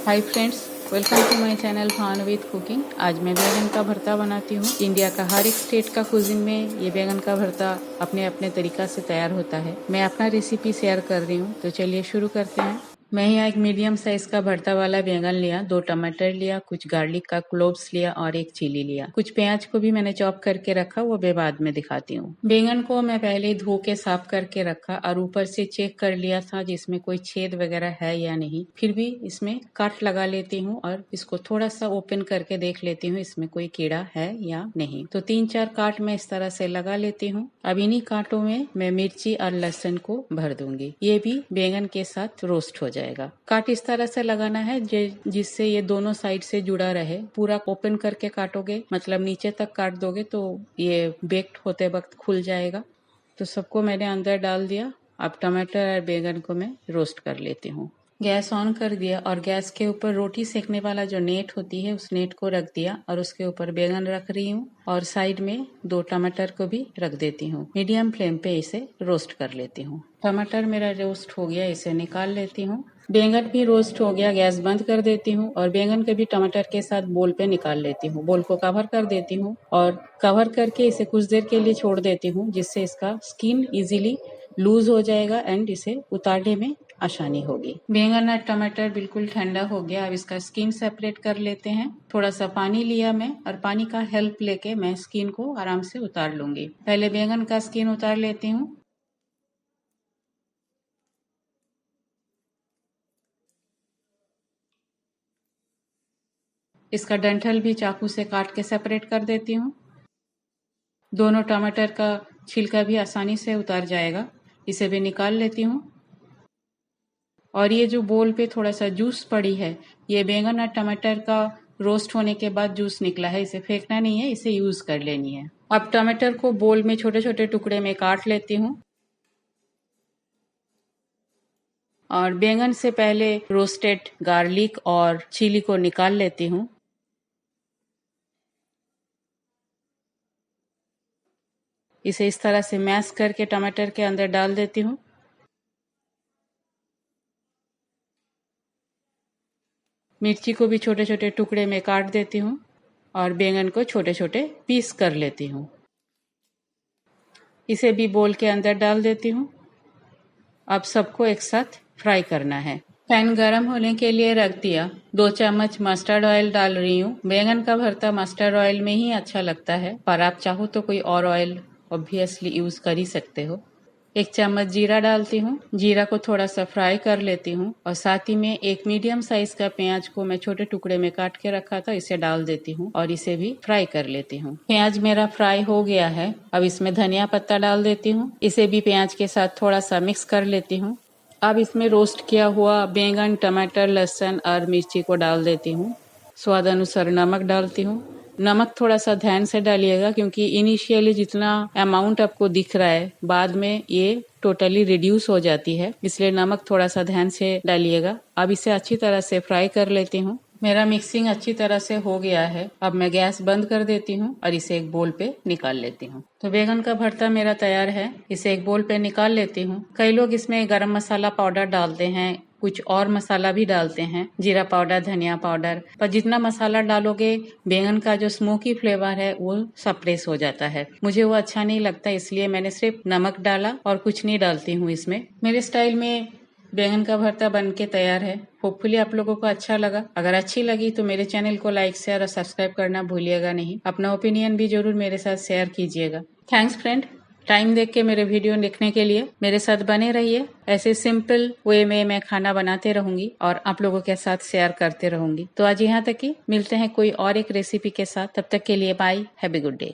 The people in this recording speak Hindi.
Hi friends, welcome to my channel Bhanu with cooking. आज मैं बैगन का भरता बनाती हूँ। इंडिया का हर एक स्टेट का कुजिन में ये बैगन का भरता अपने अपने तरीका से तैयार होता है। मैं अपना रेसिपी शेयर कर रही हूँ, तो चलिए शुरू करते हैं। मैं यहाँ एक मीडियम साइज का भरता वाला बैंगन लिया, 2 टमाटर लिया, कुछ गार्लिक का क्लोव्स लिया और 1 चिली लिया। कुछ प्याज को भी मैंने चॉप करके रखा, वो मैं बाद में दिखाती हूँ। बैंगन को मैं पहले धो के साफ करके रखा और ऊपर से चेक कर लिया था जिसमें कोई छेद वगैरह है या नहीं। फिर भी इसमें काट लगा लेती हूँ और इसको थोड़ा सा ओपन करके देख लेती हूँ इसमें कोई कीड़ा है या नहीं। तो 3-4 काट मैं इस तरह से लगा लेती हूँ। अब इन्हीं कांटों में मैं मिर्ची और लहसुन को भर दूंगी। ये भी बैंगन के साथ रोस्ट हो जाएगा। काट इस तरह से लगाना है जिससे ये दोनों साइड से जुड़ा रहे। पूरा ओपन करके काटोगे, मतलब नीचे तक काट दोगे तो ये बेक्ड होते वक्त खुल जाएगा। तो सबको मैंने अंदर डाल दिया। अब टमाटर और बैंगन को मैं रोस्ट कर लेती हूँ। गैस ऑन कर दिया और गैस के ऊपर रोटी सेकने वाला जो नेट होती है उस नेट को रख दिया और उसके ऊपर बैंगन रख रही हूँ और साइड में 2 टमाटर को भी रख देती हूँ। मीडियम फ्लेम पे इसे रोस्ट कर लेती हूँ। टमाटर मेरा रोस्ट हो गया, इसे निकाल लेती हूँ। बैंगन भी रोस्ट हो गया, गैस बंद कर देती हूँ और बैंगन के भी टमाटर के साथ बोल पे निकाल लेती हूँ। बोल को कवर कर देती हूँ और कवर करके इसे कुछ देर के लिए छोड़ देती हूँ, जिससे इसका स्किन इजीली लूज हो जाएगा एंड इसे उतारने में आसानी होगी। बैंगन और टमाटर बिल्कुल ठंडा हो गया। अब इसका स्किन सेपरेट कर लेते हैं। थोड़ा सा पानी लिया मैं और पानी का हेल्प लेके मैं स्किन को आराम से उतार लूंगी। पहले बैंगन का स्किन उतार लेती हूँ। इसका डंठल भी चाकू से काट के सेपरेट कर देती हूँ। दोनों टमाटर का छिलका भी आसानी से उतर जाएगा। इसे भी निकाल लेती हूँ। और ये जो बोल पे थोड़ा सा जूस पड़ी है, ये बैंगन और टमाटर का रोस्ट होने के बाद जूस निकला है। इसे फेंकना नहीं है, इसे यूज कर लेनी है। अब टमाटर को बोल में छोटे छोटे टुकड़े में काट लेती हूँ और बैंगन से पहले रोस्टेड गार्लिक और चिली को निकाल लेती हूँ। इसे इस तरह से मैश करके टमाटर के अंदर डाल देती हूँ। मिर्ची को भी छोटे छोटे टुकड़े में काट देती हूँ और बैंगन को छोटे छोटे पीस कर लेती हूँ। इसे भी बोल के अंदर डाल देती हूँ। अब सबको एक साथ फ्राई करना है। पैन गरम होने के लिए रख दिया। 2 चम्मच मस्टर्ड ऑयल डाल रही हूँ। बैंगन का भरता मस्टर्ड ऑयल में ही अच्छा लगता है, पर आप चाहो तो कोई और ऑयल ऑब्वियसली यूज कर ही सकते हो। 1 चम्मच जीरा डालती हूँ। जीरा को थोड़ा सा फ्राई कर लेती हूँ और साथ ही में एक मीडियम साइज का प्याज को मैं छोटे टुकड़े में काट के रखा था, इसे डाल देती हूँ और इसे भी फ्राई कर लेती हूँ। प्याज मेरा फ्राई हो गया है। अब इसमें धनिया पत्ता डाल देती हूँ। इसे भी प्याज के साथ थोड़ा सा मिक्स कर लेती हूँ। अब इसमें रोस्ट किया हुआ बैंगन, टमाटर, लहसुन और मिर्ची को डाल देती हूँ। स्वाद अनुसार नमक डालती हूँ। नमक थोड़ा सा ध्यान से डालिएगा, क्योंकि इनिशियली जितना अमाउंट आपको दिख रहा है बाद में ये टोटली रिड्यूस हो जाती है, इसलिए नमक थोड़ा सा ध्यान से डालिएगा। अब इसे अच्छी तरह से फ्राई कर लेती हूँ। मेरा मिक्सिंग अच्छी तरह से हो गया है। अब मैं गैस बंद कर देती हूँ और इसे एक बोल पे निकाल लेती हूँ। तो बैंगन का भरता मेरा तैयार है। इसे एक बोल पे निकाल लेती हूँ। कई लोग इसमें गरम मसाला पाउडर डालते हैं, कुछ और मसाला भी डालते हैं, जीरा पाउडर, धनिया पाउडर। पर जितना मसाला डालोगे बैंगन का जो स्मोकी फ्लेवर है वो सप्रेस हो जाता है। मुझे वो अच्छा नहीं लगता, इसलिए मैंने सिर्फ नमक डाला और कुछ नहीं डालती हूँ इसमें। मेरे स्टाइल में बैंगन का भरता बन के तैयार है। होपफुली आप लोगों को अच्छा लगा। अगर अच्छी लगी तो मेरे चैनल को लाइक, शेयर और सब्सक्राइब करना भूलिएगा नहीं। अपना ओपिनियन भी जरूर मेरे साथ शेयर कीजिएगा। थैंक्स फ्रेंड, टाइम देख के मेरे वीडियो देखने के लिए। मेरे साथ बने रहिए। ऐसे सिंपल वे में मैं खाना बनाते रहूंगी और आप लोगों के साथ शेयर करते रहूंगी। तो आज यहाँ तक ही, मिलते हैं कोई और एक रेसिपी के साथ। तब तक के लिए bye, have a good day.